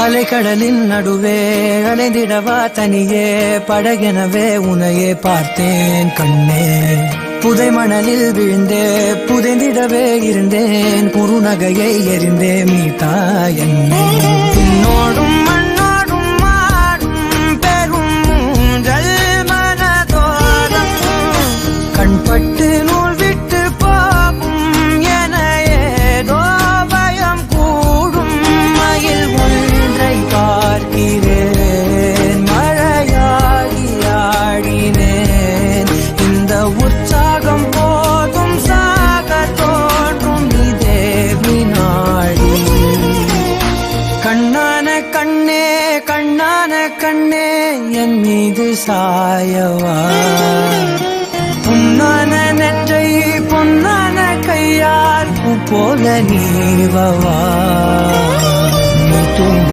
அலைக்கடலின் நடுவே அலைந்திடவா தனியே படகெனவே உனையே பார்த்தேன் கண்ணே. புதை மணலில் விழுந்தே புதைந்திடவே இருந்தேன் குறுநகையை எறிந்தே மீட்டா என்னை. உன்னோடும் மண்ணோடும் மாடும் பெரும் மூன்றல் மனதோரம் கண்பட்டு நூல் விட்டு போகும் என ஏதோ பயம் கூடும். மயில் ஒன்றை பார்க்கிறேன் மழையாகி ஆடினேன். இந்த உற்சாகம் போதும் சாக தோன்றும் இதே வினாடி. கண்ணான கண்ணே கண்ணான கண்ணே என் மீது சாயவா. பொன்னான நெற்றை பொன்னான கையால் பூ போல நீவவா.